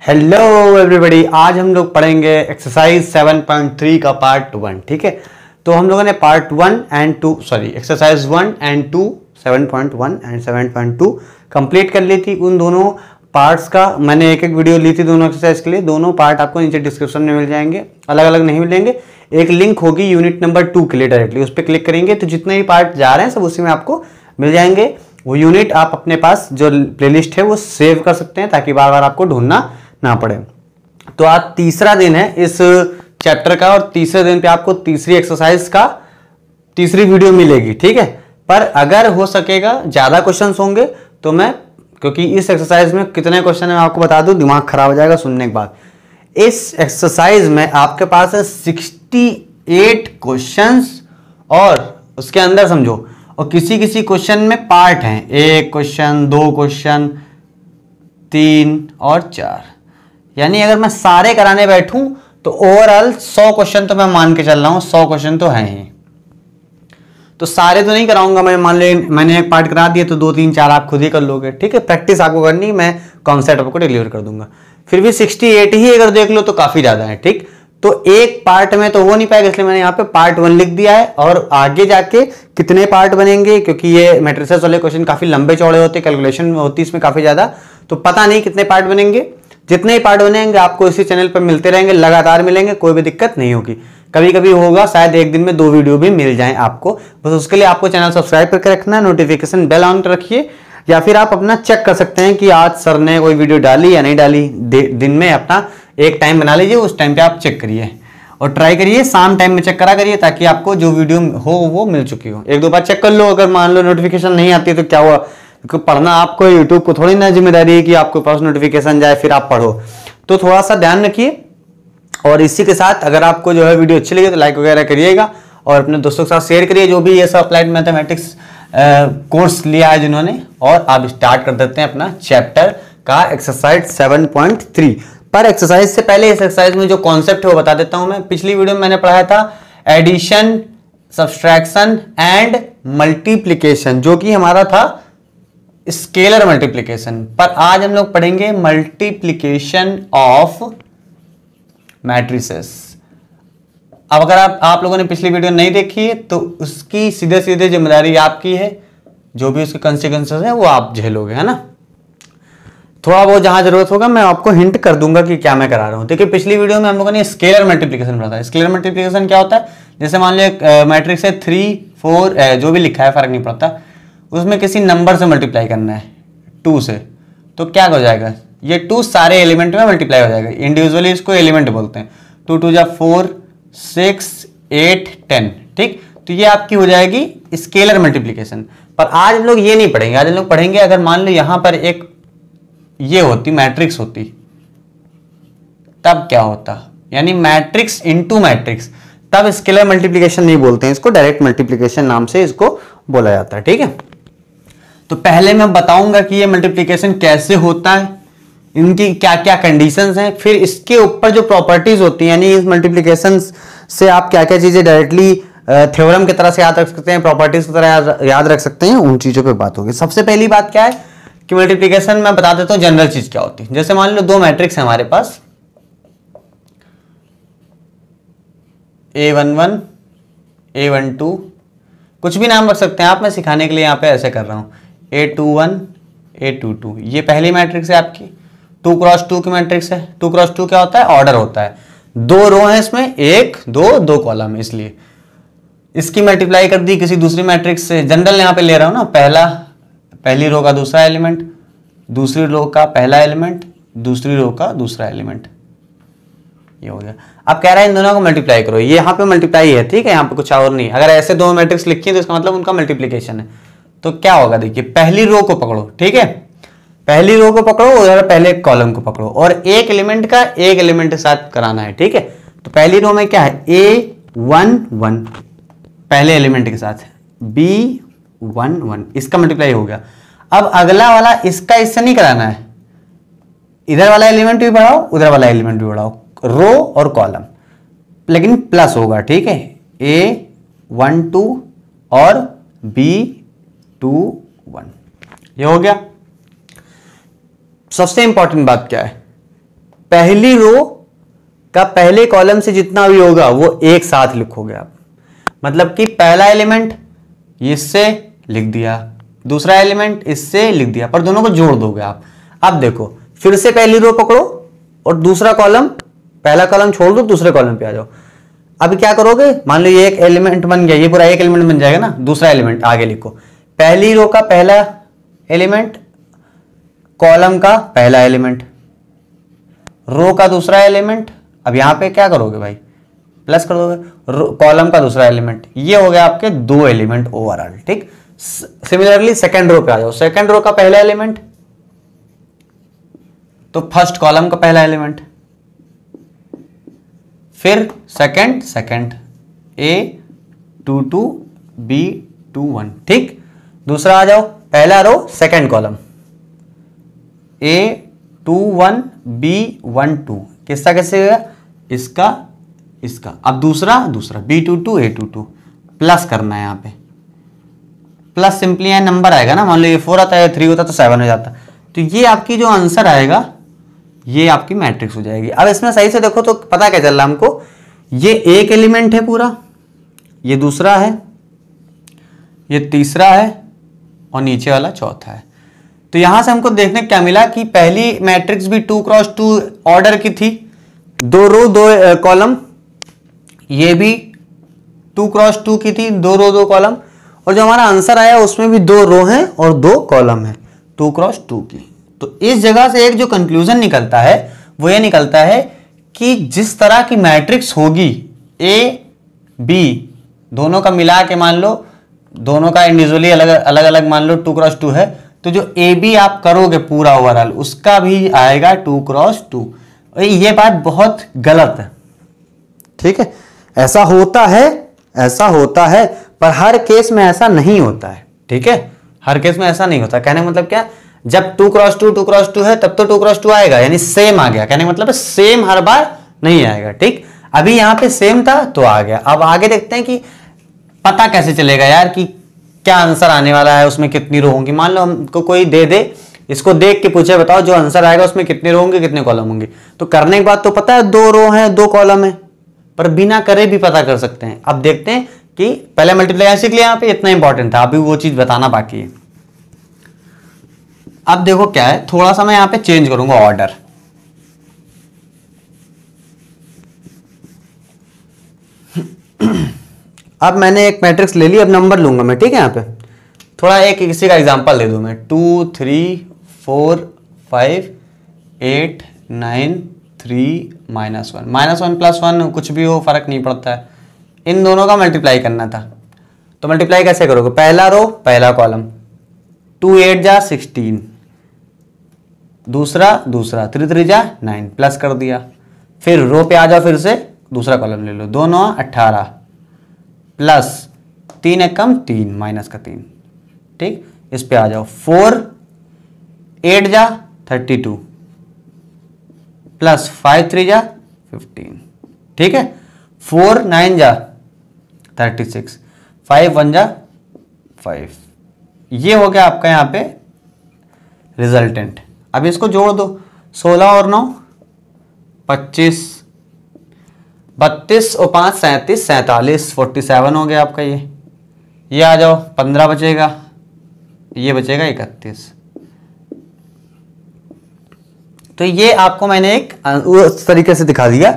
Hello everybody, आज हम लोग पढ़ेंगे एक्सरसाइज 7.3 का पार्ट 1। ठीक है, तो हम लोगों ने part 1 and 2 exercise 1 and 2 7.1 and 7.2 complete कर ली थी। उन दोनों पार्ट्स का मैंने एक एक वीडियो ली थी दोनों एक्सरसाइज के लिए। दोनों पार्ट आपको नीचे डिस्क्रिप्शन में मिल जाएंगे, अलग अलग नहीं मिलेंगे। एक लिंक होगी यूनिट नंबर 2 के लिए, डायरेक्टली उस पर क्लिक करेंगे तो जितने भी पार्ट जा रहे हैं सब उसी में आपको मिल जाएंगे। वो यूनिट आप अपने पास जो प्लेलिस्ट है वो सेव कर सकते हैं ताकि बार बार आपको ढूंढना ना पड़े। तो आज तीसरा दिन है इस चैप्टर का और तीसरे दिन पे आपको तीसरी एक्सरसाइज का तीसरी वीडियो मिलेगी। ठीक है, पर अगर हो सकेगा ज्यादा क्वेश्चंस होंगे तो मैं, क्योंकि इस एक्सरसाइज में कितने क्वेश्चन है मैं आपको बता दूं, दिमाग खराब हो जाएगा सुनने के बाद। इस एक्सरसाइज में आपके पास है 68 क्वेश्चंस और उसके अंदर समझो, और किसी किसी क्वेश्चन में पार्ट हैं, 1 क्वेश्चन, 2 क्वेश्चन, 3 और 4। यानी अगर मैं सारे कराने बैठूं तो ओवरऑल 100 क्वेश्चन तो मैं मान के चल रहा हूं, 100 क्वेश्चन तो हैं ही। तो सारे तो नहीं कराऊंगा मैं, मान ले मैंने एक पार्ट करा दिया तो 2 3 4 आप खुद ही कर लोगे। ठीक है, प्रैक्टिस आपको करनी, मैं कॉन्सेप्ट आपको डिलीवर कर दूंगा। फिर भी 68 ही अगर देख लो तो काफी ज्यादा है। ठीक, तो एक पार्ट में तो हो नहीं पाएगा, इसलिए मैंने यहाँ पे पार्ट 1 लिख दिया है। और आगे जाके कितने पार्ट बनेंगे, क्योंकि ये मैट्रिसेस वाले क्वेश्चन काफी लंबे चौड़े होते, कैलकुलेशन होती इसमें काफी ज्यादा, तो पता नहीं कितने पार्ट बनेंगे। जितने ही पार्ट बनेंगे आपको इसी चैनल पर मिलते रहेंगे, लगातार मिलेंगे, कोई भी दिक्कत नहीं होगी। कभी कभी होगा शायद एक दिन में 2 वीडियो भी मिल जाएं आपको, बस उसके लिए आपको चैनल सब्सक्राइब करके रखना है, नोटिफिकेशन बेल ऑन रखिए, या फिर आप अपना चेक कर सकते हैं कि आज सर ने कोई वीडियो डाली या नहीं डाली। दिन में अपना एक टाइम बना लीजिए, उस टाइम पे आप चेक करिए और ट्राई करिए, शाम टाइम में चेक करा करिए ताकि आपको जो वीडियो हो वो मिल चुकी हो। 1-2 बार चेक कर लो, अगर मान लो नोटिफिकेशन नहीं आती तो क्या हुआ, क्योंकि पढ़ना आपको, यूट्यूब को थोड़ी ना जिम्मेदारी है कि आपके पास नोटिफिकेशन जाए फिर आप पढ़ो। तो थोड़ा सा ध्यान रखिए। और इसी के साथ अगर आपको जो है वीडियो अच्छी लगी तो लाइक वगैरह करिएगा और अपने दोस्तों के साथ शेयर करिए जो भी ये सब अप्लाइड मैथमेटिक्स कोर्स लिया है जिन्होंने। और आप स्टार्ट कर देते हैं अपना चैप्टर का एक्सरसाइज 7.3। पर एक्सरसाइज से पहले इस एक्सरसाइज में जो कॉन्सेप्ट है वो बता देता हूं मैं। पिछली वीडियो में मैंने पढ़ाया था एडिशन, सब्सट्रैक्शन एंड मल्टीप्लीकेशन, जो कि हमारा था स्केलर मल्टीप्लीकेशन। पर आज हम लोग पढ़ेंगे मल्टीप्लीकेशन ऑफ मैट्रिसेस। अब अगर आप लोगों ने पिछली वीडियो नहीं देखी है तो उसकी सीधे सीधे जिम्मेदारी आपकी है, जो भी उसके कॉन्सिक्वेंसेस हैं वो आप झेलोगे, है ना। थोड़ा बहुत जहां जरूरत होगा मैं आपको हिंट कर दूंगा कि क्या मैं करा रहा हूं। देखिए पिछली वीडियो में हम लोगों ने स्केलर मल्टीप्लीकेशन पढ़ा था। स्केलर मल्टीप्लीकेशन क्या होता है, जैसे मान लो मैट्रिक्स है 3 4 जो भी लिखा है फर्क नहीं पड़ता, उसमें किसी नंबर से मल्टीप्लाई करना है 2 से, तो क्या हो जाएगा, ये 2 सारे एलिमेंट में मल्टीप्लाई हो जाएगा। इंडिविजुअली इसको एलिमेंट बोलते हैं। 2 2 जा 4 6 8 10। ठीक, तो ये आपकी हो जाएगी स्केलर मल्टीप्लीकेशन। पर आज हम लोग ये नहीं पढ़ेंगे, आज हम लोग पढ़ेंगे अगर मान लो यहां पर एक ये होती मैट्रिक्स होती तब क्या होता, यानी मैट्रिक्स इनटू मैट्रिक्स, तब स्केलर मल्टीप्लिकेशन नहीं बोलते हैं इसको, डायरेक्ट मल्टीप्लिकेशन नाम से इसको बोला जाता है। ठीक है, तो पहले मैं बताऊंगा कि ये मल्टीप्लिकेशन कैसे होता है, इनकी क्या क्या कंडीशंस हैं, फिर इसके ऊपर जो प्रॉपर्टीज होती हैं, यानी इस मल्टीप्लिकेशन से आप क्या क्या चीजें डायरेक्टली थ्योरम की तरह से याद रख सकते हैं, प्रॉपर्टीज की तरह याद रख सकते हैं, उन चीजों पे बात होगी। सबसे पहली बात क्या है कि मल्टीप्लिकेशन मैं बता देता हूं जनरल चीज क्या होती है। जैसे मान लो 2 मैट्रिक्स है हमारे पास, A11 A12, कुछ भी नाम रख सकते हैं आप, मैं सिखाने के लिए यहां पे ऐसे कर रहा हूं। A21 A22, ये पहली मैट्रिक्स है आपकी। 2 क्रॉस 2 की मैट्रिक्स है। 2 क्रॉस 2 क्या होता है, ऑर्डर होता है। 2 रो है इसमें, 1 2 2 कॉलम, इसलिए इसकी मल्टीप्लाई कर दी किसी दूसरी मैट्रिक्स से। जनरल यहां पे ले रहा हूं ना, पहली रो का दूसरा एलिमेंट, दूसरी रो का पहला एलिमेंट, दूसरी रो का दूसरा एलिमेंट, ये हो गया। अब कह रहा है इन दोनों को मल्टीप्लाई करो, ये यहाँ पे मल्टीप्लाई है। ठीक है, यहाँ पे कुछ और नहीं। अगर ऐसे 2 मैट्रिक्स लिखी है तो इसका मतलब उनका मल्टीप्लिकेशन है। तो क्या होगा, देखिए पहली रो को पकड़ो। ठीक है, पहली रो को पकड़ो, उधर पहले कॉलम को पकड़ो और एक एलिमेंट का एक एलिमेंट के साथ कराना है। ठीक है, तो पहली रो में क्या है, A11 पहले एलिमेंट के साथ, B11 इसका मल्टीप्लाई हो गया। अब अगला वाला इसका इससे नहीं कराना है, इधर वाला एलिमेंट भी बढ़ाओ, उधर वाला एलिमेंट भी बढ़ाओ, रो और कॉलम, लेकिन प्लस होगा। ठीक है, A12 और B21, ये हो गया। सबसे इंपॉर्टेंट बात क्या है, पहली रो का पहले कॉलम से जितना भी होगा वो एक साथ लिखोगे आप। मतलब कि पहला एलिमेंट इससे लिख दिया, दूसरा एलिमेंट इससे लिख दिया, पर दोनों को जोड़ दोगे आप। अब देखो फिर से पहली रो पकड़ो और दूसरा कॉलम, पहला कॉलम छोड़ दो, दूसरे कॉलम पे आ जाओ। अब क्या करोगे, मान लो ये एक एलिमेंट बन गया, ये पूरा एक एलिमेंट बन जाएगा ना। दूसरा एलिमेंट आगे लिखो, पहली रो का पहला एलिमेंट, कॉलम का पहला एलिमेंट, रो का दूसरा एलिमेंट। अब यहां पे क्या करोगे भाई, प्लस कर दोगे, कॉलम का दूसरा एलिमेंट। ये हो गया आपके दो एलिमेंट ओवरऑल, ठीक। सिमिलरली सेकंड रो पे आ जाओ, सेकंड रो का पहला एलिमेंट तो फर्स्ट कॉलम का पहला एलिमेंट, फिर सेकंड A22 B21, ठीक। दूसरा आ जाओ, पहला row second column A21 B12, किसका कैसे होगा, इसका। अब दूसरा B22 A22, प्लस करना है यहां पे, प्लस सिंपली यहां नंबर आएगा ना। मान लो ये 4 आता है, 3 होता तो 7 हो जाता। तो ये आपकी जो आंसर आएगा ये आपकी मैट्रिक्स हो जाएगी। अब इसमें सही से देखो तो पता क्या चल रहा है हमको, ये एक एलिमेंट है पूरा, ये दूसरा है, ये तीसरा है और नीचे वाला चौथा है। तो यहां से हमको देखने क्या मिला कि पहली मैट्रिक्स भी 2x2 ऑर्डर की थी, 2 रो 2 कॉलम, ये भी 2x2 की थी, 2 रो 2 कॉलम। और जो हमारा आंसर आया उसमें भी 2 रो हैं और 2 कॉलम है 2x2 की। तो इस जगह से एक जो कंक्लूजन निकलता है वो ये निकलता है कि जिस तरह की मैट्रिक्स होगी A B दोनों का मिला के, मान लो दोनों का इंडिविजुअली अलग अलग मान लो 2x2 है, तो जो AB आप करोगे पूरा ओवरऑल उसका भी आएगा 2x2। ये बात बहुत गलत है, ठीक है। ऐसा होता है पर हर केस में ऐसा नहीं होता है, ठीक है। हर केस में ऐसा नहीं होता। कहने का मतलब क्या, जब 2x2 है तब तो 2x2 आएगा, यानी सेम आ गया। कहने का मतलब सेम हर बार नहीं आएगा, ठीक। अभी यहां पे सेम था तो आ गया। अब आगे देखते हैं कि पता कैसे चलेगा यार कि क्या आंसर आने वाला है, उसमें कितनी रो होंगी। मान लो हमको कोई दे दे, इसको देख के पूछे बताओ जो आंसर आएगा उसमें कितनी रो होंगे, कितने कॉलम होंगे। तो करने के बाद तो पता है 2 रो हैं 2 कॉलम है, पर बिना करे भी पता कर सकते हैं। अब देखते हैं कि पहले मल्टीप्लाई सीख लिया, यहाँ पे इतना इंपॉर्टेंट था, अभी वो चीज बताना बाकी है। अब देखो क्या है, थोड़ा सा मैं यहां पे चेंज करूंगा ऑर्डर। अब मैंने एक मैट्रिक्स ले ली, अब नंबर लूंगा मैं, ठीक है। यहां पे थोड़ा एक किसी का एग्जांपल दे दूं मैं, 2 3 4 5 8 9 3 -1 +1 कुछ भी हो फर्क नहीं पड़ता है। इन दोनों का मल्टीप्लाई करना था, तो मल्टीप्लाई कैसे करोगे, पहला रो पहला कॉलम, 2 8 जा 16, दूसरा 3 3 जा 9, प्लस कर दिया। फिर रो पे आ जाओ, फिर से दूसरा कॉलम ले लो, 2 9 18 प्लस 3 1 3 माइनस का 3, ठीक। इस पे आ जाओ, 4 8 जा 32 प्लस 5 3 जा 15, ठीक है। 4 9 जा 36, 5 1 जा 5। ये हो गया आपका यहाँ पे रिजल्टेंट। अब इसको जोड़ दो, 16 और 9 25, 32 और 5 37 47 47 हो गया आपका। ये आ जाओ, 15 बचेगा, ये बचेगा 31। तो ये आपको मैंने एक उस तरीके से दिखा दिया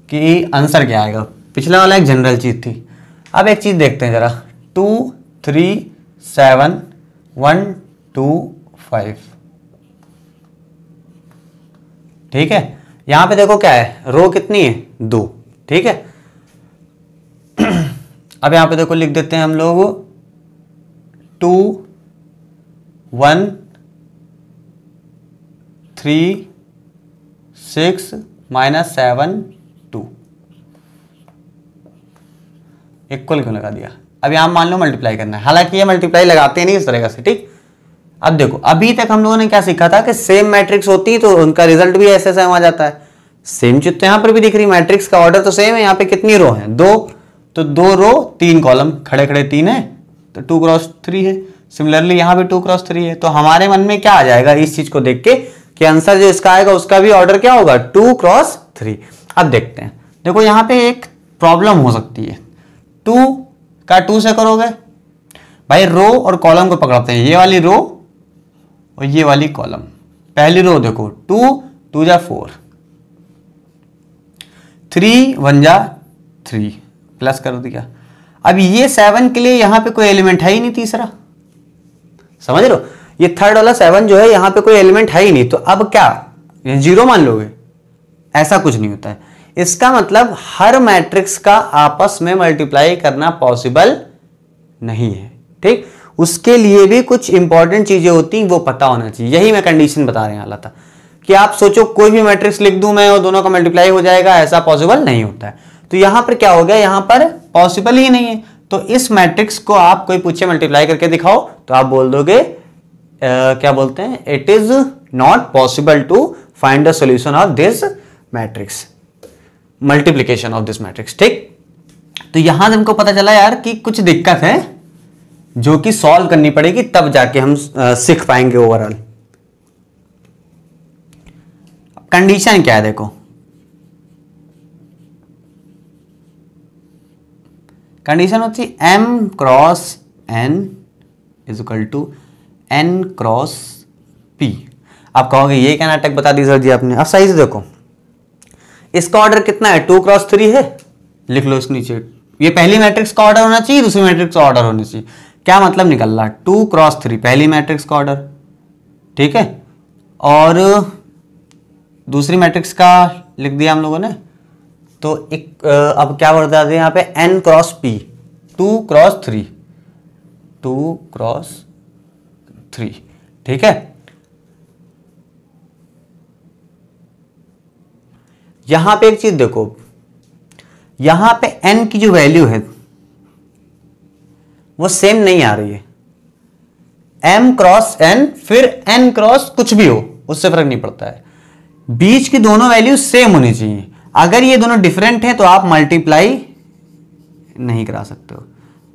कि आंसर क्या आएगा। पिछला वाला एक जनरल चीज थी। अब एक चीज देखते हैं जरा, 2 3 7 1 2 5, ठीक है। यहां पे देखो क्या है, रो कितनी है 2, ठीक है। अब यहां पे देखो लिख देते हैं हम लोग 2 1 3 6 -7 2, इक्वल क्यों लगा दिया। अब यहां मान लो मल्टीप्लाई करना है, हालांकि ये मल्टीप्लाई लगाते नहीं इस तरह से, ठीक। अब देखो अभी तक हम लोगों ने क्या सीखा था कि सेम मैट्रिक्स होती है तो उनका रिजल्ट भी ऐसे सेम आ जाता है। सेम चीज तो यहां पर भी दिख रही, मैट्रिक्स का ऑर्डर तो सेम है। यहाँ पे कितनी रो है 2, तो 2 रो 3 कॉलम, खड़े खड़े 3 है तो 2 x 3 है। सिमिलरली यहाँ पे 2 x 3 है। तो हमारे मन में क्या आ जाएगा इस चीज को देख के कि आंसर जो इसका आएगा उसका भी ऑर्डर क्या होगा 2 क्रॉस 3। अब देखते हैं, देखो यहां पे एक प्रॉब्लम हो सकती है, 2 का 2 से करोगे भाई, रो और कॉलम को पकड़ते हैं, ये वाली रो और ये वाली कॉलम। पहली रो देखो 2 2 जा 4, 3 1 जा 3 प्लस कर दिया। अब ये 7 के लिए यहां पे कोई एलिमेंट है ही नहीं तीसरा, समझ रहे हो, ये थर्ड वाला 7 जो है यहां पे कोई एलिमेंट है ही नहीं, तो अब क्या ये 0 मान लोगे? ऐसा कुछ नहीं होता है। इसका मतलब हर मैट्रिक्स का आपस में मल्टीप्लाई करना पॉसिबल नहीं है, ठीक। उसके लिए भी कुछ इंपॉर्टेंट चीजें होती हैं, वो पता होना चाहिए। यही मैं कंडीशन बता रहे वाला था कि आप सोचो कोई भी मैट्रिक्स लिख दूं मैं और दोनों का मल्टीप्लाई हो जाएगा, ऐसा पॉसिबल नहीं होता है। तो यहां पर क्या हो गया, यहां पर पॉसिबल ही नहीं है। तो इस मैट्रिक्स को आप कोई पूछे मल्टीप्लाई करके दिखाओ तो आप बोल दोगे क्या बोलते हैं, it is not possible to find the solution of this matrix, multiplication of this matrix, ठीक। तो यहां हमको पता चला यार कि कुछ दिक्कत है जो कि सॉल्व करनी पड़ेगी, तब जाके हम सीख पाएंगे ओवरऑल। कंडीशन क्या है देखो, कंडीशन होती है m cross n is equal to n cross p। आप कहोगे ये क्या नाटक बता दी सर जी आपने। अब सही से देखो, इसका ऑर्डर कितना है, 2 क्रॉस 3 है, लिख लो इस नीचे। ये पहली मैट्रिक्स का ऑर्डर होना चाहिए, दूसरी मैट्रिक्स का ऑर्डर होना चाहिए। क्या मतलब निकल रहा, 2 क्रॉस 3 पहली मैट्रिक्स का ऑर्डर, ठीक है, और दूसरी मैट्रिक्स का लिख दिया हम लोगों ने। तो एक अब क्या बता दें यहाँ पे n cross p, 2 cross 3, 2 cross 3, ठीक है। यहां पे एक चीज देखो, यहां पे n की जो वैल्यू है वो सेम नहीं आ रही है। m क्रॉस n फिर n क्रॉस कुछ भी हो उससे फर्क नहीं पड़ता है, बीच की दोनों वैल्यू सेम होनी चाहिए। अगर ये दोनों डिफरेंट है तो आप मल्टीप्लाई नहीं करा सकते हो,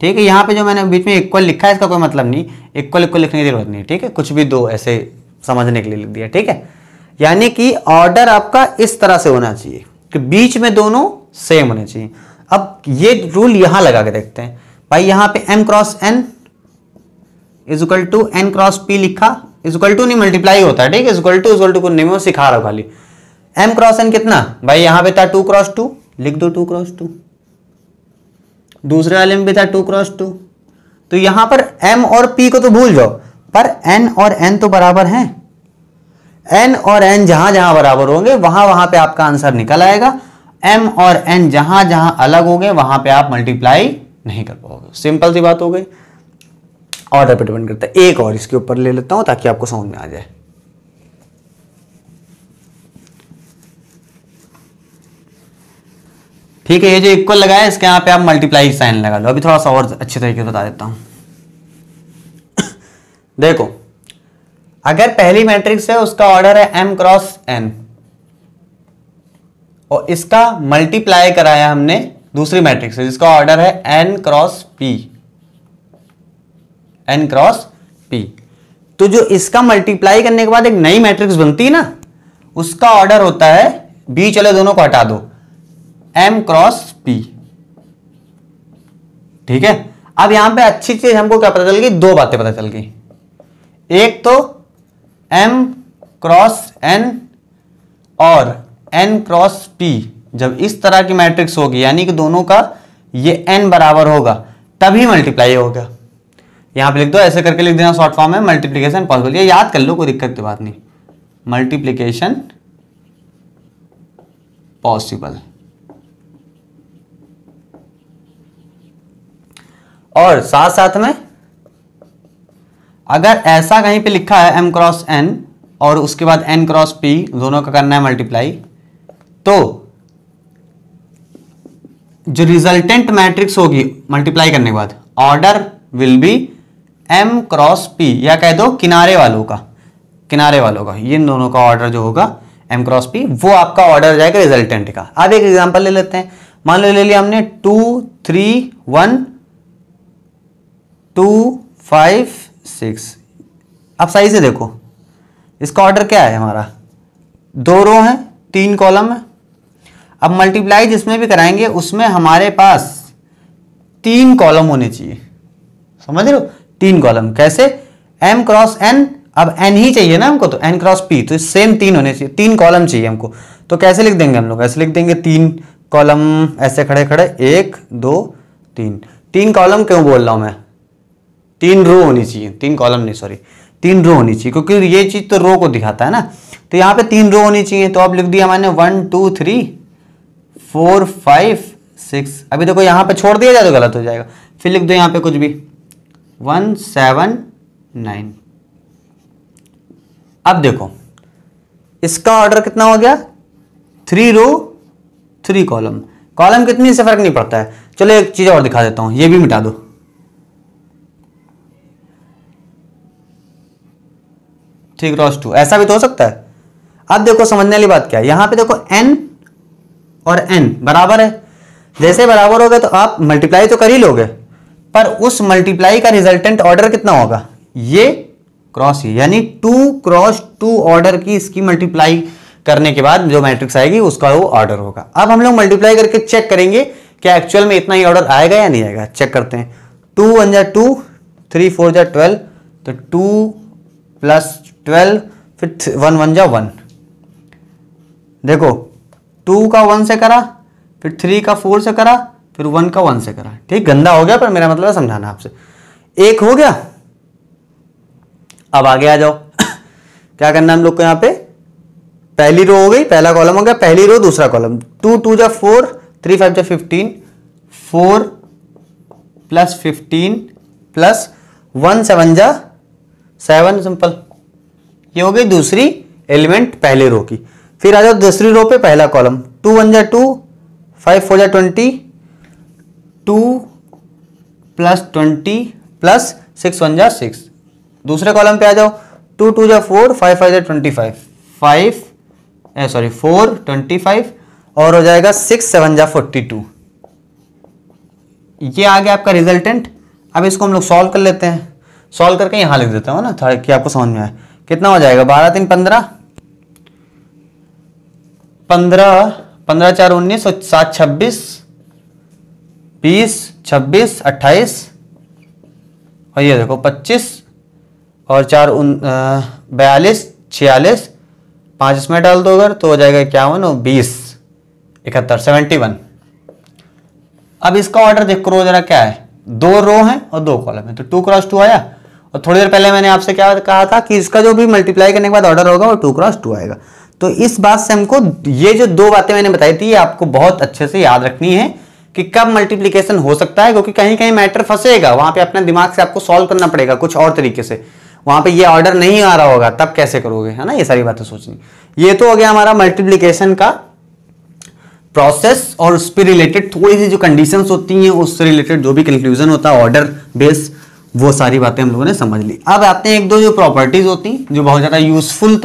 ठीक है। यहां पे जो मैंने बीच में इक्वल लिखा है इसका कोई मतलब नहीं, इक्वल इक्वल लिखने की जरूरत नहीं, ठीक है, कुछ भी दो ऐसे समझने के लिए लिख दिया, ठीक है। यानी कि ऑर्डर आपका इस तरह से होना चाहिए कि बीच में दोनों सेम होने चाहिए। अब ये रूल यहां लगा के देखते हैं भाई, यहां पे m cross n is equal to n cross p लिखा, इज इक्वल टू नहीं मल्टीप्लाई होता है, ठीक है, इज इक्वल टू को नहीं, मैं सिखा रहा हूं खाली। m क्रॉस n कितना भाई, यहां पे था 2 क्रॉस 2, लिख दो 2 क्रॉस 2, दूसरे वाले में भी था 2 क्रॉस 2। तो यहां पर m और p को तो भूल जाओ, पर n और n तो बराबर हैं। n और n जहां जहां बराबर होंगे वहां वहां पे आपका आंसर निकल आएगा। m और n जहां जहां अलग होंगे वहां पे आप मल्टीप्लाई नहीं कर पाओगे। सिंपल सी बात हो गई। ऑर्डर पे डिपेंड करता है। एक और इसके ऊपर ले लेता हूं ताकि आपको समझ में आ जाए। ठीक है, ये जो इक्वल लगाया इसके यहाँ पे आप मल्टीप्लाई साइन लगा लो। अभी थोड़ा सा और अच्छे तरीके से बता देता हूं। देखो, अगर पहली मैट्रिक्स है उसका ऑर्डर है m क्रॉस n और इसका मल्टीप्लाई कराया हमने दूसरी मैट्रिक्स है जिसका ऑर्डर है n cross p, n cross p। तो जो इसका मल्टीप्लाई करने के बाद एक नई मैट्रिक्स बनती है ना, उसका ऑर्डर होता है, बीच वाले दोनों को हटा दो, m क्रॉस p, ठीक है। अब यहां पे अच्छी चीज हमको क्या पता चल गई, दो बातें पता चल गई। एक तो m क्रॉस n और n क्रॉस p जब इस तरह की मैट्रिक्स होगी, यानी कि दोनों का ये n बराबर होगा, तभी मल्टीप्लाई होगा। यहां पे लिख दो, ऐसे करके लिख देना शॉर्ट फॉर्म में, मल्टीप्लीकेशन पॉसिबल। ये याद कर लो, कोई दिक्कत की बात नहीं, मल्टीप्लीकेशन पॉसिबल। और साथ साथ में अगर ऐसा कहीं पे लिखा है m क्रॉस n और उसके बाद n क्रॉस p, दोनों का करना है मल्टीप्लाई, तो जो रिजल्टेंट मैट्रिक्स होगी मल्टीप्लाई करने के बाद, order will be m cross p, या कह दो किनारे वालों का, किनारे वालों का, ये दोनों का ऑर्डर जो होगा m क्रॉस p, वो आपका ऑर्डर जाएगा रिजल्टेंट का। अब एक एग्जांपल ले लेते हैं। मान लो ले लिया हमने 2 3 1 2 5 6। अब सही से देखो, इसका ऑर्डर क्या है हमारा, 2 रो है 3 कॉलम है। अब मल्टीप्लाई जिसमें भी कराएंगे उसमें हमारे पास 3 कॉलम होने चाहिए, समझ रहे हो, 3 कॉलम। कैसे, m क्रॉस n, अब n ही चाहिए ना हमको, तो n क्रॉस p, तो सेम 3 होने चाहिए, 3 कॉलम चाहिए हमको। तो कैसे लिख देंगे हम लोग, ऐसे लिख देंगे 3 कॉलम ऐसे खड़े खड़े, 1 2 3। 3 कॉलम क्यों बोल रहा हूं मैं, 3 रो होनी चाहिए, 3 कॉलम नहीं सॉरी, 3 रो होनी चाहिए, क्योंकि ये चीज तो रो को दिखाता है ना। तो यहाँ पे 3 रो होनी चाहिए, तो अब लिख दिया मैंने 1 2 3 4 5 6। अभी देखो यहाँ पे छोड़ दिया जाए तो गलत हो जाएगा, फिर लिख दो यहाँ पे कुछ भी 1 7 9। अब देखो इसका ऑर्डर कितना हो गया, 3 रो 3 कॉलम। कॉलम कितनी से फर्क नहीं पड़ता है। चलो एक चीज और दिखा देता हूं, ये भी मिटा दो, 3 क्रॉस 2, ऐसा भी तो हो सकता है। अब देखो समझने वाली बात क्या है, यहां पे देखो n और n बराबर है, जैसे बराबर हो गए तो आप मल्टीप्लाई तो कर ही लोगे, पर उस मल्टीप्लाई का रिजल्टेंट ऑर्डर कितना होगा, ये क्रॉस ही, यानी 2 क्रॉस 2 ऑर्डर की इसकी मल्टीप्लाई करने के बाद जो मैट्रिक्स आएगी उसका वो ऑर्डर होगा। अब हम लोग मल्टीप्लाई करके चेक करेंगे क्या एक्चुअल में इतना ही ऑर्डर आएगा या नहीं आएगा। चेक करते हैं, 2 1 जा 2, 3 4 जा 12, तो 2 प्लस 12, फिर 1 1 जा 1। देखो 2 का 1 से करा, फिर 3 का 4 से करा, फिर 1 का 1 से करा। ठीक, गंदा हो गया पर मेरा मतलब है समझाना आपसे। एक हो गया, अब आगे आ जाओ क्या करना हम लोग को, यहाँ पे पहली रो हो गई, पहला कॉलम हो गया, पहली रो दूसरा कॉलम, 2 2 जा 4, 3 5 जा 15, 4 प्लस 15 प्लस 1 7 जा 7, सिंपल। ये हो गई दूसरी एलिमेंट पहले रो की। फिर आ जाओ दूसरी रो पे पहला कॉलम, 2 1 जा 2, 5 4 जा 20, 2 प्लस 20 प्लस 6 1 जा 6। दूसरे कॉलम पे आ जाओ, 2 2 जा 4, 5 5 जा 25, 4 25, और हो जाएगा 6 7 जा 42। ये आ गया आपका रिजल्टेंट। अब इसको हम लोग सॉल्व कर लेते हैं, सॉल्व करके यहां लिख देता हूं ना थोड़ा कि आपको समझ में आए। कितना हो जाएगा, 12 3 15, 15 15 4 19, 7 26, 20 26 28, और ये देखो 25 और 4 42 46, 5 इसमें डाल दो अगर तो हो जाएगा 51 और 20 71 71। अब इसका ऑर्डर देख करो जरा क्या है, 2 रो हैं और 2 कॉलम है, तो 2 क्रॉस 2 आया। और थोड़ी देर पहले मैंने आपसे क्या कहा था कि इसका जो भी मल्टीप्लाई करने के बाद ऑर्डर होगा वो 2 क्रॉस 2 आएगा। तो इस बात से हमको ये जो 2 बातें मैंने बताई थी ये आपको बहुत अच्छे से याद रखनी है कि कब मल्टीप्लीकेशन हो सकता है, क्योंकि कहीं कहीं मैटर फंसेगा, वहां पे अपने दिमाग से आपको सॉल्व करना पड़ेगा कुछ और तरीके से, वहां पे ये ऑर्डर नहीं आ रहा होगा तब कैसे करोगे, है ना, ये सारी बातें सोचनी। ये तो हो गया हमारा मल्टीप्लीकेशन का प्रोसेस, और उस पर रिलेटेड थोड़ी सी जो कंडीशंस होती हैं उससे रिलेटेड जो भी कंक्लूजन होता है ऑर्डर बेस, वो सारी बातें हम लोगों ने समझ ली। अब आते हैं एक दो जो प्रॉपर्टीज होती हैं जो बहुत ज़्यादा यूजफुल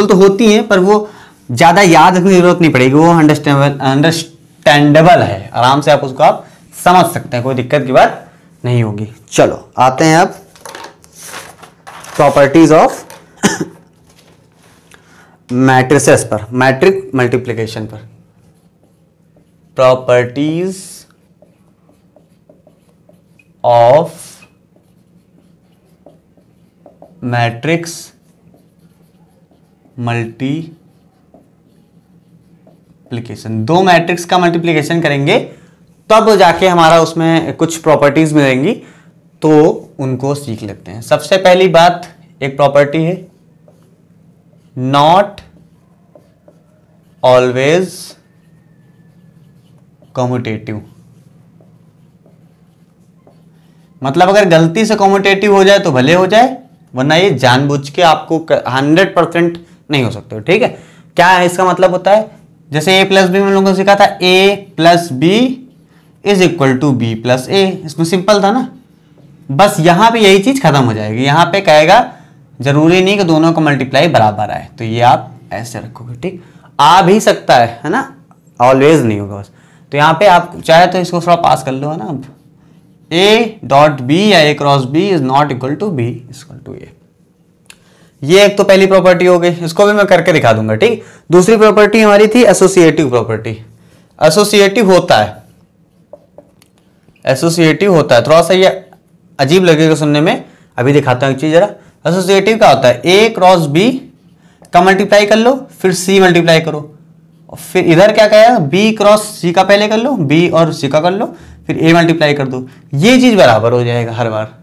तो होती हैं, पर वो ज़्यादा याद रखने की जरूरत नहीं पड़ेगी, वो अंडरस्टैंडेबल है, आराम से आप उसको आप समझ सकते हैं, कोई दिक्कत की बात नहीं होगी। चलो आते हैं अब प्रॉपर्टीज ऑफ मैट्रिसेस पर, मैट्रिक मल्टीप्लिकेशन पर। Properties of matrix multiplication, 2 matrix का मल्टीप्लिकेशन करेंगे तब जाके हमारा उसमें कुछ प्रॉपर्टीज मिलेंगी, तो उनको सीख लेते हैं। सबसे पहली बात, एक प्रॉपर्टी है नॉट ऑलवेज कम्यूटेटिव। मतलब अगर गलती से कम्यूटेटिव हो जाए तो भले हो जाए, वरना ये जानबूझ के आपको 100% नहीं हो सकते। ठीक है, क्या है इसका मतलब होता है, जैसे a प्लस बी में हम लोगों ने सीखा था a plus B is equal to B plus A, इसमें सिंपल था ना। बस यहां पे यही चीज खत्म हो जाएगी, यहां पे कहेगा जरूरी नहीं कि दोनों का मल्टीप्लाई बराबर आए, तो ये आप ऐसे रखोगे। ठीक, आ भी सकता है ना, ऑलवेज नहीं होगा बस। तो यहाँ पे आप चाहे तो इसको थोड़ा पास कर लो, है ना। अब a डॉट बी या a cross B is not equal to B equal to A. ये एक तो पहली प्रॉपर्टी हो गई, इसको भी मैं करके दिखा दूंगा, ठीक। दूसरी प्रॉपर्टी हमारी थी एसोसिएटिव प्रॉपर्टी। एसोसिएटिव होता है, एसोसिएटिव होता है, थोड़ा सा ये अजीब लगेगा सुनने में, अभी दिखाता हूं एक चीज जरा। एसोसिएटिव क्या होता है, ए क्रॉस बी का मल्टीप्लाई कर लो, फिर सी मल्टीप्लाई करो, और फिर इधर क्या कहेगा, बी क्रॉस सी का पहले कर लो, बी और सी का कर लो, फिर ए मल्टीप्लाई कर दो, ये चीज बराबर हो जाएगा हर बार।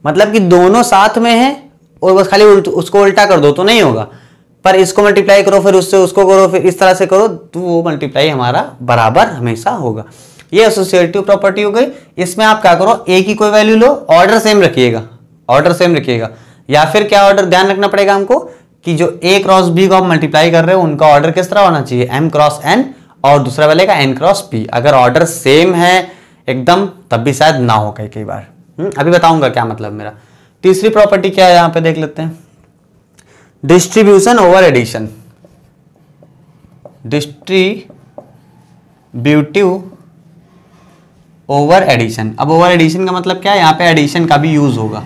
मतलब कि दोनों साथ में है और बस खाली उसको उल्टा कर दो तो नहीं होगा, पर इसको मल्टीप्लाई करो फिर उससे उसको करो फिर इस तरह से करो तो वो मल्टीप्लाई हमारा बराबर हमेशा होगा। ये एसोसिएटिव प्रॉपर्टी हो गई। इसमें आप क्या करो, ए की कोई वैल्यू लो, ऑर्डर सेम रखिएगा, ऑर्डर सेम रखिएगा, या फिर क्या ऑर्डर ध्यान रखना पड़ेगा हमको कि जो ए क्रॉस बी को आप मल्टीप्लाई कर रहे हो उनका ऑर्डर किस तरह होना चाहिए, एम क्रॉस एन, और दूसरा वाले का एन क्रॉस पी। अगर ऑर्डर सेम है एकदम तब भी शायद ना हो कई बार, अभी बताऊंगा क्या मतलब मेरा। तीसरी प्रॉपर्टी क्या है यहां पे देख लेते हैं, distribution over addition. Distributive over addition. अब ओवर एडिशन का मतलब क्या है, यहां पे एडिशन का भी यूज होगा।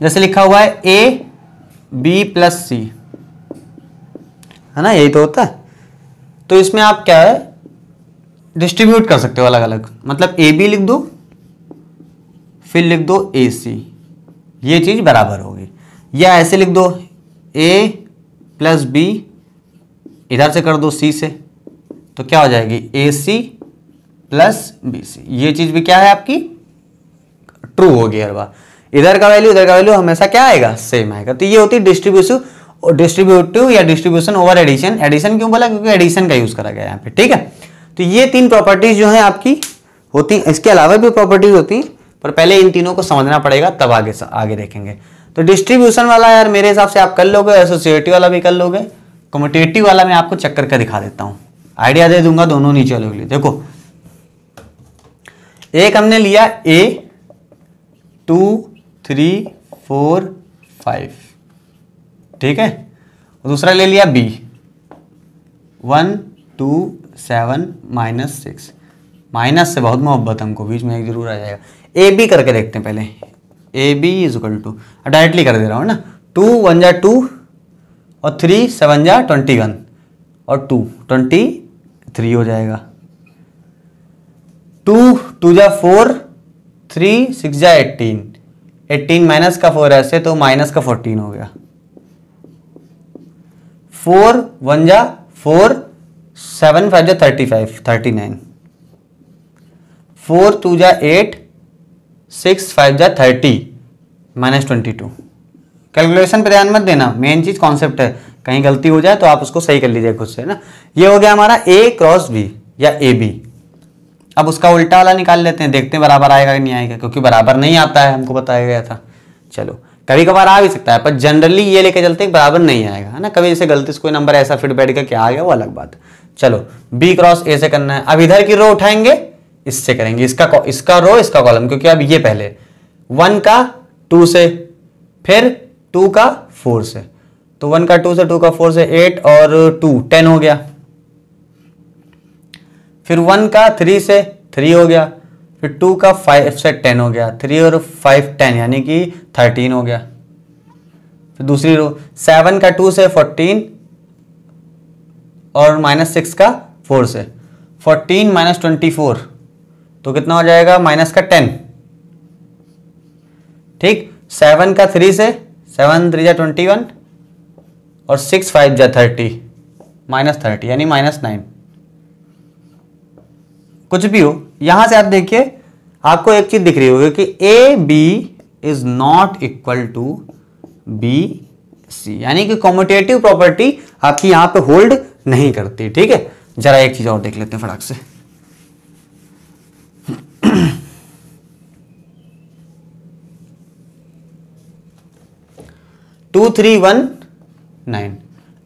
जैसे लिखा हुआ है ए बी प्लस सी, है ना, यही तो होता है। तो इसमें आप क्या है, डिस्ट्रीब्यूट कर सकते हो अलग अलग, मतलब ए बी लिख दो फिर लिख दो ए सी, ये चीज बराबर होगी। या ऐसे लिख दो ए प्लस बी, इधर से कर दो सी से, तो क्या हो जाएगी ए सी प्लस बी सी। ये चीज भी क्या है आपकी ट्रू होगी हर बार। इधर का वैल्यू इधर का वैल्यू हमेशा क्या आएगा, सेम आएगा। तो ये होती है डिस्ट्रीब्यूटिव या डिस्ट्रीब्यूशन ओवर एडिशन। एडिशन क्यों बोला, क्योंकि एडिशन का यूज करा गया यहाँ पे, ठीक है। तो ये तीन प्रॉपर्टीज जो है आपकी होती, इसके अलावा भी प्रॉपर्टीज होती हैं, पर पहले इन तीनों को समझना पड़ेगा तब आगे देखेंगे। तो डिस्ट्रीब्यूशन वाला यार मेरे हिसाब से आप कर लोगे, एसोसिएटिव वाला भी कर लोगे, कम्यूटेटिव वाला मैं आपको चेक करके दिखा देता हूं, आइडिया दे दूंगा दोनों नीचे वालों के लिए। देखो एक हमने लिया ए 2 3 4 5, ठीक है, और दूसरा ले लिया बी 1 2 7 -6। माइनस से बहुत मोहब्बत हमको, बीच में एक जरूर आ जाएगा। ए बी करके देखते हैं पहले, A B is equal to, directly कर दे रहा हूँ ना, 2 1 जा 2 और 3 7 जा 21 और 2 23 हो जाएगा। 2 2 जा 4 3 6 जा 18, 18 माइनस का 4 ऐसे तो माइनस का 14 हो गया। 4 1 जा 4 7 5 जा 35 39, 4 2 जा 8 6 5 जा 30 -22। कैलकुलेशन पे ध्यान मत देना, मेन चीज कॉन्सेप्ट है, कहीं गलती हो जाए तो आप उसको सही कर लीजिए खुद से ना। ये हो गया हमारा ए क्रॉस बी या ए बी। अब उसका उल्टा वाला निकाल लेते हैं, देखते हैं बराबर आएगा कि नहीं आएगा, क्योंकि बराबर नहीं आता है हमको बताया गया था। चलो कभी कभार आ भी सकता है, पर जनरली ये लेके चलते हैं बराबर नहीं आएगा, है ना। कभी जैसे गलती से कोई नंबर ऐसा फिट बैठ के क्या आ गया वो अलग बात। चलो बी क्रॉस ए से करना है। अब इधर की रो उठाएंगे, इससे करेंगे, इसका रो इसका कॉलम, क्योंकि अब ये पहले 1 का 2 से, फिर 2 का 4 से, तो 1 का 2 से 2 का 4 से 8 और 2 10 हो गया। फिर 1 का 3 से 3 हो गया, फिर 2 का 5 से 10 हो गया, 3 और 5 10 यानी कि 13 हो गया। फिर दूसरी रो 7 का 2 से 14 और -6 का 4 से, 14 -24 तो कितना हो जाएगा, माइनस का 10, ठीक। 7 का 3 से, 7 3 जा 21 और 6 5 जा 30 -30 यानी -9। कुछ भी हो, यहां से आप देखिए आपको एक चीज दिख रही होगी कि A B is not equal to B C, यानी कि कम्यूटेटिव प्रॉपर्टी आपकी यहां पे होल्ड नहीं करती, ठीक है। जरा एक चीज और देख लेते हैं फटाक से। 2 3 1 9।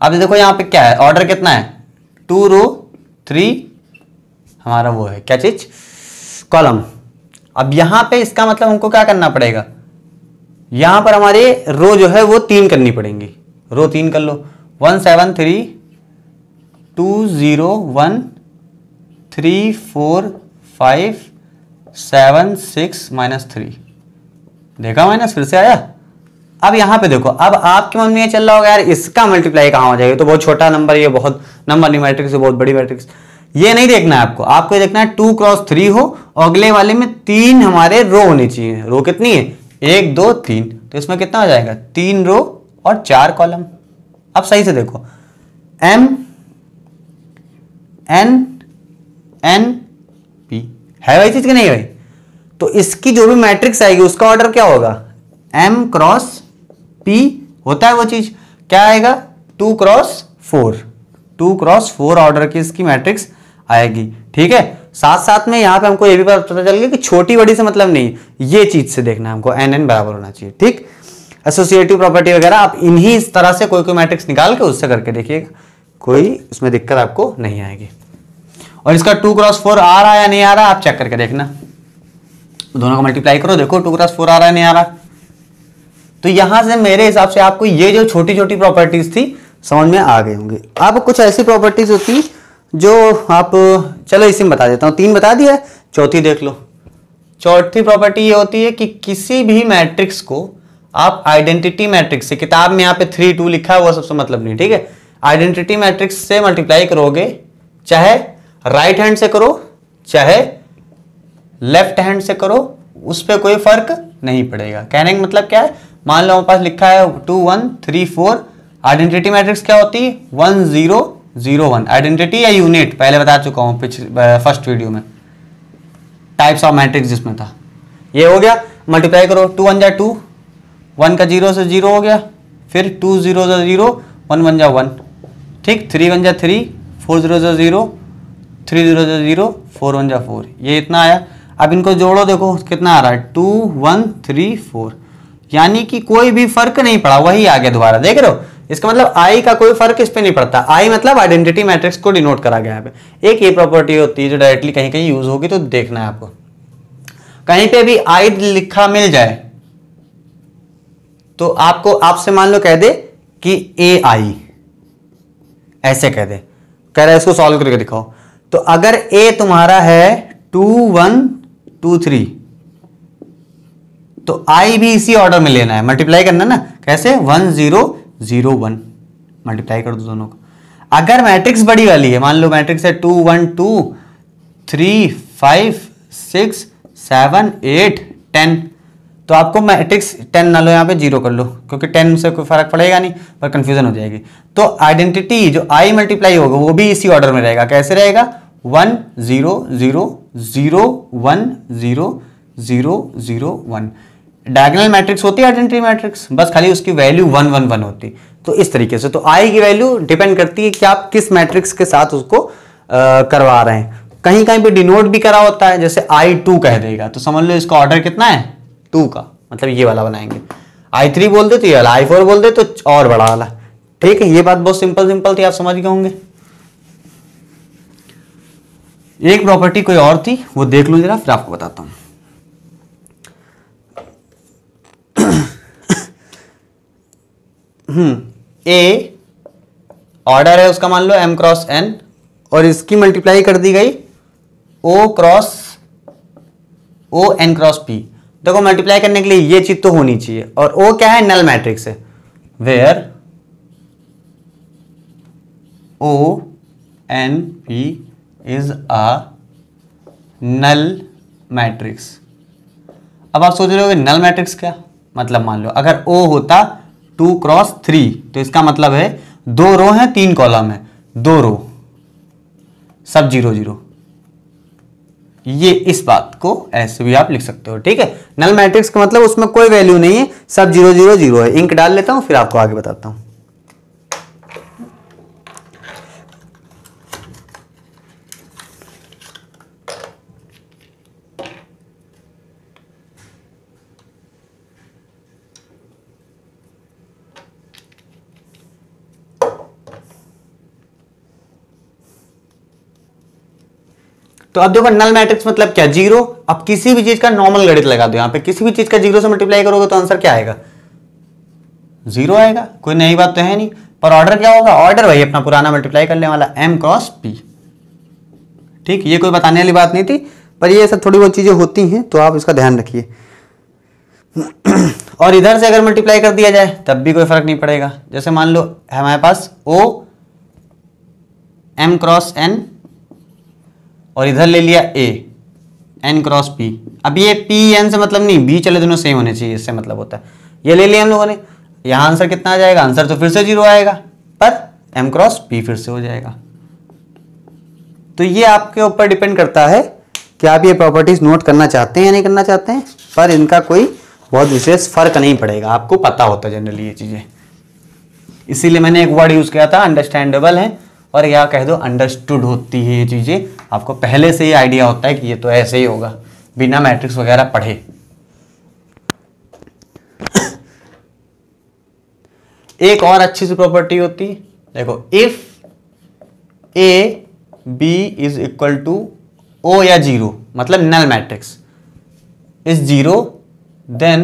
अब देखो यहां पे क्या है, ऑर्डर कितना है, 2 रो 3 हमारा वो है क्या चीज, कॉलम। अब यहां पे इसका मतलब हमको क्या करना पड़ेगा, यहां पर हमारे रो जो है वो 3 करनी पड़ेंगी, रो 3 कर लो। 1 7 3 2 0 1 3 4 5 7 6 -3, देखा माइनस, फिर से आया। अब यहाँ पे देखो, अब आपके मन में ये चल रहा होगा यार इसका मल्टीप्लाई कहाँ हो जाएगा, तो बहुत छोटा नंबर, ये बहुत नंबर नहीं मैट्रिक्स, बहुत बड़ी मैट्रिक्स। ये नहीं देखना है आपको, आपको देखना है 2 क्रॉस 3 हो और अगले वाले में 3 हमारे रो होनी चाहिए। रो कितनी है, 1 2 3, तो इसमें कितना हो जाएगा, 3 रो और 4 कॉलम। अब सही से देखो, M N N P है वही चीज कि नहीं भाई, तो इसकी जो भी मैट्रिक्स आएगी उसका ऑर्डर क्या होगा, M क्रॉस P होता है वो चीज, क्या आएगा 2 क्रॉस 4, 2 क्रॉस 4 ऑर्डर की इसकी मैट्रिक्स आएगी। ठीक है, साथ साथ में यहां पे हमको ये भी पता चल गया कि छोटी बड़ी से मतलब नहीं, ये चीज से देखना है हमको, NN बराबर होना चाहिए। ठीक, एसोसिएटिव प्रॉपर्टी वगैरह आप इन्हीं इस तरह से कोई मैट्रिक्स निकाल के उससे करके देखिएगा, कोई इसमें दिक्कत आपको नहीं आएगी। और इसका 2 क्रॉस 4 आ रहा है या नहीं आ रहा आप चेक करके देखना, दोनों को मल्टीप्लाई करो, देखो 2 क्रॉस 4 आ रहा है नहीं आ रहा। तो यहां से मेरे हिसाब से आपको ये जो छोटी छोटी प्रॉपर्टीज थी समझ में आ गई होंगी। अब कुछ ऐसी प्रॉपर्टीज होती जो आप, चलो इसी में बता देता हूं, 3 बता दिया, चौथी देख लो। चौथी प्रॉपर्टी ये होती है कि किसी भी मैट्रिक्स को आप आइडेंटिटी मैट्रिक्स से, किताब में यहाँ पे 3 2 लिखा है वो सबसे मतलब नहीं, ठीक है, आइडेंटिटी मैट्रिक्स से मल्टीप्लाई करोगे, चाहे राइट हैंड से करो चाहे लेफ्ट हैंड से करो, उस पर कोई फर्क नहीं पड़ेगा। कहने का मतलब क्या है, मान लो हमारे पास लिखा है 2 1 3 4, आइडेंटिटी मैट्रिक्स क्या होती है 1 0 0 1, आइडेंटिटी या यूनिट पहले बता चुका हूं पिछले फर्स्ट वीडियो में, टाइप्स ऑफ मैट्रिक्स जिसमें था। ये हो गया, मल्टीप्लाई करो, 2 1 जा 2, 1 का 0 से 0 हो गया, फिर 2 0 जा 0, 1 1 जा 1, ठीक, 3 1 जा 3, 4 0 जा 0, 3 0 जा 0, 4 1 जा 4, ये इतना आया। अब इनको जोड़ो, देखो कितना आ रहा है 2 1 3 4, यानी कि कोई भी फर्क नहीं पड़ा, वही आ गया दोबारा, देख रहे हो। इसका मतलब आई का कोई फर्क इस पे नहीं पड़ता, आई मतलब आइडेंटिटी मैट्रिक्स को डिनोट करा गया है। एक ये प्रॉपर्टी होती है जो डायरेक्टली कहीं कहीं यूज होगी, तो देखना है आपको, कहीं पे भी आई लिखा मिल जाए तो आपको, आपसे मान लो कह दे कि ए आई, ऐसे कह दे, कह रहा है इसको सॉल्व करके दिखाओ, तो अगर ए तुम्हारा है 2 1 2 3, तो आई भी इसी ऑर्डर में लेना है, मल्टीप्लाई करना ना, कैसे 1 0 0 1, मल्टीप्लाई कर दो दोनों को। अगर मैट्रिक्स बड़ी वाली है, मान लो मैट्रिक्स है 2 1 2 3 5 6 7 8 10, तो आपको मैट्रिक्स 10 ना लो, यहाँ पे 0 कर लो, क्योंकि 10 से कोई फर्क पड़ेगा नहीं, पर कंफ्यूजन हो जाएगी। तो आइडेंटिटी जो आई मल्टीप्लाई होगा वो भी इसी ऑर्डर में रहेगा, कैसे रहेगा 1 0 0 0 1 0 0 0 1। डायगोनल मैट्रिक्स होती है आइडेंटिटी मैट्रिक्स, बस खाली उसकी वैल्यू 1 1 1 होती, तो इस तरीके से। तो आई की वैल्यू डिपेंड करती है कि आप किस मैट्रिक्स के साथ उसको करवा रहे हैं। कहीं कहीं पे डिनोट भी करा होता है, जैसे I2 कह देगा तो समझ लो इसका ऑर्डर कितना है 2 का, मतलब ये वाला बनाएंगे। I3 बोल दे तो ये वाला, I4 बोल दे तो और बड़ा वाला, ठीक है। ये बात बहुत सिंपल थी, आप समझ गए होंगे। एक प्रॉपर्टी कोई और थी, वो देख लो जरा, फिर आपको बताता हूं। ए ऑर्डर है उसका, मान लो m क्रॉस n, और इसकी मल्टीप्लाई कर दी गई o cross o n cross p। देखो मल्टीप्लाई करने के लिए ये चीज तो होनी चाहिए, और o क्या है, नल मैट्रिक्स है, where o n p is a null matrix. अब आप सोच रहे हो नल मैट्रिक्स क्या मतलब, मान लो अगर o होता 2 क्रॉस 3, तो इसका मतलब है 2 रो है 3 कॉलम है, 2 रो सब 0 0। ये इस बात को ऐसे भी आप लिख सकते हो, ठीक है। नल मैट्रिक्स का मतलब उसमें कोई वैल्यू नहीं है, सब 0 0 0 है। इंक डाल लेता हूं, फिर आपको आगे बताता हूं। तो अब देखो नल मैट्रिक्स मतलब क्या, 0। अब किसी भी चीज का नॉर्मल गणित लगा दो, यहां पे किसी भी चीज का 0 से मल्टीप्लाई करोगे तो आंसर क्या आएगा, 0 आएगा। कोई नई बात तो है नहीं, पर ऑर्डर क्या होगा, ऑर्डर वही अपना पुराना मल्टीप्लाई करने वाला, m क्रॉस p, ठीक। ये कोई बताने वाली बात नहीं थी, पर ये सब थोड़ी बहुत चीजें होती हैं, तो आप इसका ध्यान रखिए। और इधर से अगर मल्टीप्लाई कर दिया जाए तब भी कोई फर्क नहीं पड़ेगा। जैसे मान लो हमारे पास ओ एम क्रॉस एन और इधर ले लिया ए एन क्रॉस पी। अब ये पी एन से मतलब नहीं, बी चले दोनों सेम होने चाहिए, इससे मतलब होता है। ये ले लिया हम लोगों ने, यहाँ आंसर कितना आ जाएगा, आंसर तो फिर से 0 आएगा, पर एम क्रॉस पी फिर से हो जाएगा। तो ये आपके ऊपर डिपेंड करता है कि आप ये प्रॉपर्टीज नोट करना चाहते हैं या नहीं करना चाहते हैं, पर इनका कोई बहुत विशेष फर्क नहीं पड़ेगा, आपको पता होता है जनरली ये चीजें। इसीलिए मैंने एक वर्ड यूज किया था, अंडरस्टैंडेबल है, और या कह दो अंडरस्टूड होती है ये चीजें। आपको पहले से ही आइडिया होता है कि ये तो ऐसे ही होगा, बिना मैट्रिक्स वगैरह पढ़े। एक और अच्छी सी प्रॉपर्टी होती है, देखो, if A B is equal to O या 0, मतलब null matrix is 0, then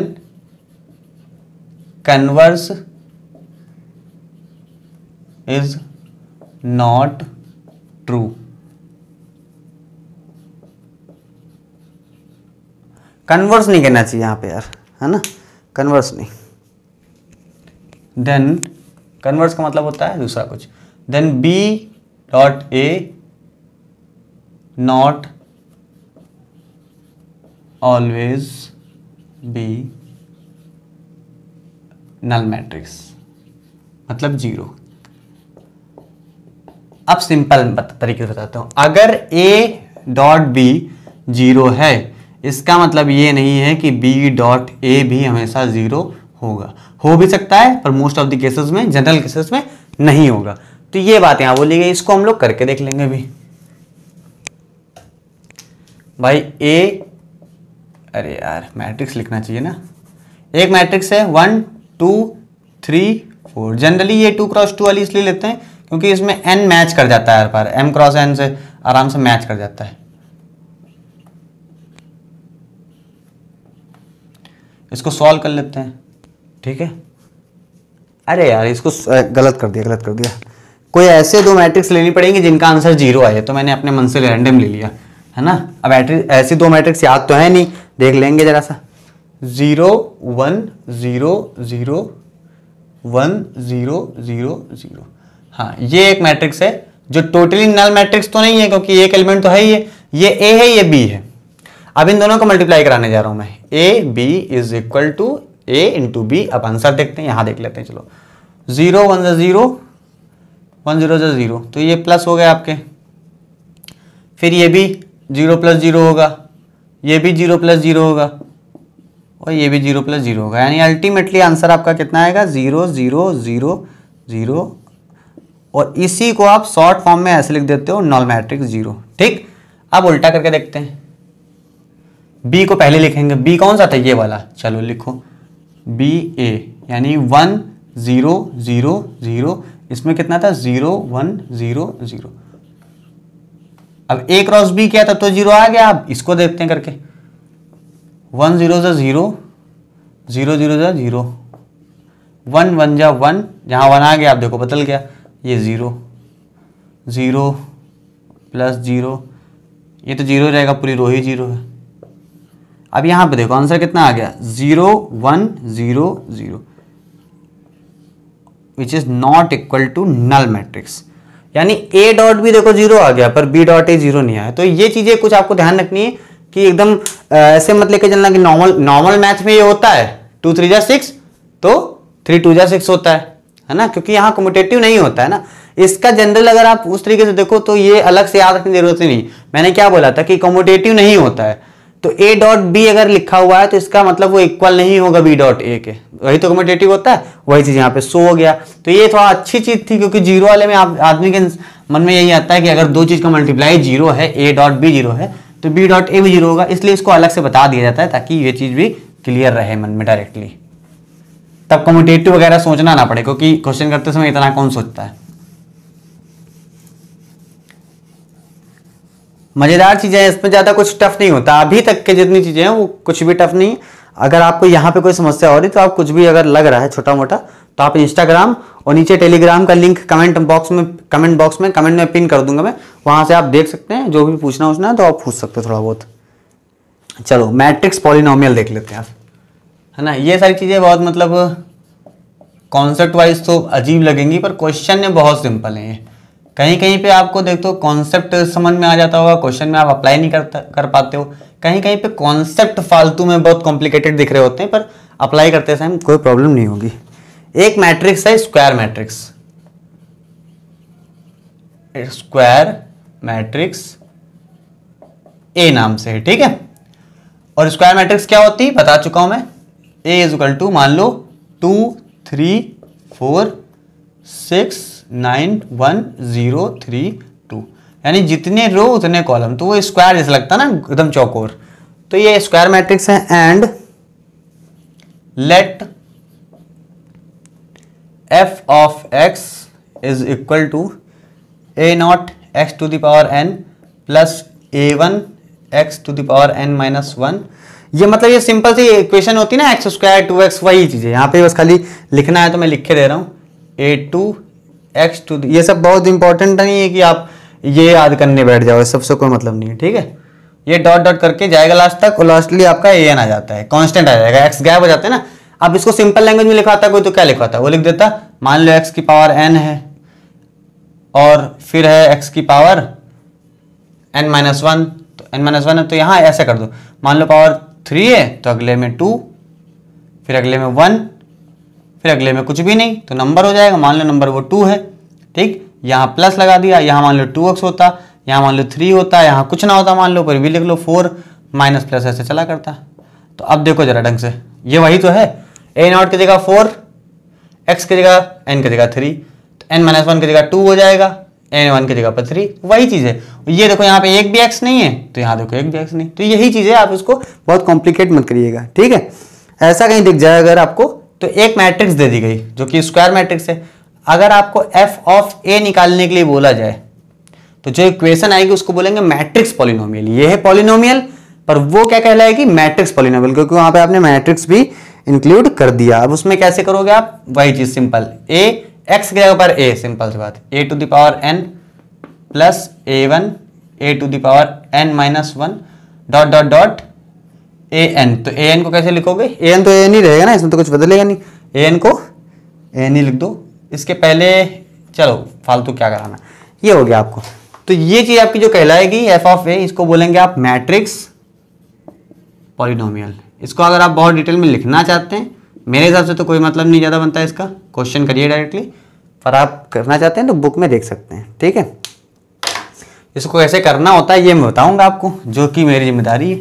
converse is not true. Converse नहीं कहना चाहिए यहां पे यार, है ना, कन्वर्स नहीं। देन कन्वर्स का मतलब होता है दूसरा कुछ। Then B dot A not always be null matrix, मतलब 0। अब सिंपल तरीके से बताता हूं, अगर ए डॉट बी 0 है, इसका मतलब ये नहीं है कि बी डॉट ए भी हमेशा 0 होगा। हो भी सकता है, पर मोस्ट ऑफ द केसेस में, जनरल केसेस में नहीं होगा। तो ये बात यहां बोली गई, इसको हम लोग करके देख लेंगे अभी। भाई ए, अरे यार मैट्रिक्स लिखना चाहिए ना, एक मैट्रिक्स है 1 2 3 4। जनरली ये 2 क्रॉस 2 वाली इसलिए लेते हैं क्योंकि इसमें n मैच कर जाता है हर बार, m क्रॉस n से आराम से मैच कर जाता है। इसको सॉल्व कर लेते हैं, ठीक है। अरे यार इसको गलत कर दिया। कोई ऐसे 2 मैट्रिक्स लेनी पड़ेंगी जिनका आंसर 0 आए, तो मैंने अपने मन से रैंडम ले लिया, है ना। अब ऐसी 2 मैट्रिक्स याद तो है नहीं, देख लेंगे जरा सा। 0 1 0 0 1 0 0 0। हाँ, ये एक मैट्रिक्स है जो टोटली नल मैट्रिक्स तो नहीं है क्योंकि एक एलिमेंट तो है ही है, ये ए है ये बी है। अब इन दोनों को मल्टीप्लाई कराने जा रहा हूं मैं, A B is equal to A into B. अब आंसर देखते हैं, यहां देख लेते हैं, चलो। 0 1 0 1 0 0, तो ये प्लस हो गया आपके। फिर ये भी 0 प्लस 0 होगा, ये भी 0 प्लस 0 होगा, और ये भी 0 प्लस 0 होगा। यानी अल्टीमेटली आंसर आपका कितना आएगा, 0 0 0 0। और इसी को आप शॉर्ट फॉर्म में ऐसे लिख देते हो, नल मैट्रिक्स 0, ठीक। अब उल्टा करके देखते हैं, बी को पहले लिखेंगे। बी कौन सा था, ये वाला, चलो लिखो बी ए, यानी 1 0 0 0। इसमें कितना था, 0 1 0 0। अब ए क्रॉस बी किया था तो 0 आ गया। अब इसको देखते हैं करके, 1 0 0 0 0 0 0 1 1 जा 1, जहां 1 आ गया आप देखो बदल गया, ये 0 0 प्लस 0, ये तो 0 रहेगा, पूरी रो ही 0 है। अब यहां पे देखो आंसर कितना आ गया, 0 1 0 0, which is not equal to null matrix. यानी ए डॉट भी देखो 0 आ गया, पर बी डॉट ए 0 नहीं आया। तो ये चीजें कुछ आपको ध्यान रखनी है कि एकदम ऐसे मत लेके चलना कि नॉर्मल मैथ में ये होता है 2 3 जा 6, तो 3 2 जा 6 होता है ना, क्योंकि यहाँ कम्यूटेटिव नहीं होता है ना। इसका जनरल अगर आप उस तरीके से देखो तो ये अलग से याद रखने की जरूरत नहीं। मैंने क्या बोला था कि कम्यूटेटिव नहीं होता है, तो ए डॉट बी अगर लिखा हुआ है तो इसका मतलब वो इक्वल नहीं होगा बी डॉट ए के, वही तो कम्यूटेटिव होता है। वही चीज यहाँ पे शो हो गया, तो ये थोड़ा अच्छी चीज थी, क्योंकि 0 वाले में आदमी के मन में यही आता है कि अगर 2 चीज का मल्टीप्लाई 0 है, ए डॉट बी 0 है, तो बी डॉट ए भी 0 होगा। इसलिए इसको अलग से बता दिया जाता है ताकि ये चीज भी क्लियर रहे मन में डायरेक्टली, तब कम्यूटेटिव वगैरह सोचना ना पड़े, क्योंकि क्वेश्चन करते समय इतना कौन सोचता है। मजेदार चीजें हैं, इसमें ज्यादा कुछ टफ नहीं होता। अभी तक के जितनी चीजें हैं वो कुछ भी टफ नहीं। अगर आपको यहाँ पे कोई समस्या हो रही तो आप कुछ भी अगर लग रहा है छोटा मोटा, तो आप इंस्टाग्राम और नीचे टेलीग्राम का लिंक कमेंट बॉक्स में कमेंट में पिन कर दूंगा मैं, वहां से आप देख सकते हैं। जो भी पूछना है तो आप पूछ सकते हो थोड़ा बहुत। चलो मैट्रिक्स पॉलिनोमियल देख लेते हैं आप, है ना। ये सारी चीज़ें बहुत मतलब कॉन्सेप्ट वाइज तो अजीब लगेंगी, पर क्वेश्चन में बहुत सिंपल है ये। कहीं कहीं पे आपको देख तो कॉन्सेप्ट समझ में आ जाता होगा, क्वेश्चन में आप अप्लाई नहीं कर पाते हो। कहीं कहीं पे कॉन्सेप्ट फालतू में बहुत कॉम्प्लिकेटेड दिख रहे होते हैं, पर अप्लाई करते समय कोई प्रॉब्लम नहीं होगी। एक मैट्रिक्स है square matrix, square matrix A नाम से है, ठीक है। और स्क्वायर मैट्रिक्स क्या होती है बता चुका हूं मैं। ए इज इक्वल टू मान लो 2 3 4 6 9 1 0 3 2, यानी जितने रो उतने कॉलम, तो वो स्क्वायर जैसा लगता है ना, एकदम चौकोर। तो ये स्क्वायर मैट्रिक्स है। And let f of x is equal to a naught x to the power n plus A1 x to the power n minus 1। ये मतलब ये सिंपल सी इक्वेशन होती है ना, एक्स स्क्वायर 2x, वही चीज़ है। यहाँ पे बस खाली लिखना है तो मैं लिख के दे रहा हूँ A2 एक्स टू, ये सब बहुत इंपॉर्टेंट नहीं है कि आप ये याद करने बैठ जाओ, सबसे कोई मतलब नहीं है, ठीक है। ये डॉट डॉट करके जाएगा लास्ट तक, और लास्टली आपका an आ जाता है, कांस्टेंट आ जाएगा, x गायब हो जाता है ना। अब इसको सिंपल लैंग्वेज में लिखवाता कोई तो क्या लिखवाता, वो लिख देता मान लो x की पावर n है और फिर है x की पावर n माइनस 1, तो n माइनस 1 है तो यहाँ ऐसे कर दो, मान लो पावर 3 है तो अगले में 2, फिर अगले में 1, फिर अगले में कुछ भी नहीं तो नंबर हो जाएगा, मान लो नंबर वो 2 है, ठीक। यहाँ प्लस लगा दिया, यहाँ मान लो 2x होता, यहाँ मान लो 3 होता, यहाँ कुछ ना होता मान लो, पर भी लिख लो 4 माइनस प्लस ऐसे चला करता। तो अब देखो जरा ढंग से, ये वही तो है, a नॉट की जगह 4, x की जगह n की जगह 3, तो n माइनस 1 की जगह 2 हो जाएगा, n1 की जगह पर 3, वही चीज़ है। ये देखो यहाँ पे एक भी x नहीं है तो यहाँ देखो एक भी x नहीं, तो यही चीज़ है, आप इसको बहुत कॉम्प्लिकेट मत करिएगा, ठीक है। ऐसा कहीं दिख जाए अगर आपको, तो एक मैट्रिक्स दे दी गई जो कि स्क्वायर मैट्रिक्स है। अगर आपको f ऑफ a निकालने के लिए बोला जाए तो जो इक्वेशन आएगी उसको बोलेंगे मैट्रिक्स पॉलिनोमियल। ये है पॉलिनोमियल, पर वो क्या कहलाएगी, मैट्रिक्स पॉलिनोमियल, क्योंकि वहां पे आपने मैट्रिक्स भी इंक्लूड कर दिया। अब उसमें कैसे करोगे आप, वही चीज सिंपल, a x की जगह पर a, सिंपल सी बात, a to the power n plus a1 a to the power n minus 1 dot dot dot an। तो an को कैसे लिखोगे, an तो an ही रहेगा ना, इसमें तो कुछ बदलेगा नहीं, an को an ही लिख दो। इसके पहले चलो फालतू क्या कराना, ये हो गया आपको। तो ये चीज आपकी जो कहलाएगी f ऑफ a, इसको बोलेंगे आप मैट्रिक्स पॉलिनोमियल। इसको अगर आप बहुत डिटेल में लिखना चाहते हैं, मेरे हिसाब से तो कोई मतलब नहीं ज़्यादा बनता है इसका, क्वेश्चन करिए डायरेक्टली, पर आप करना चाहते हैं तो बुक में देख सकते हैं, ठीक है। इसको कैसे करना होता है ये मैं बताऊंगा आपको, जो कि मेरी जिम्मेदारी है।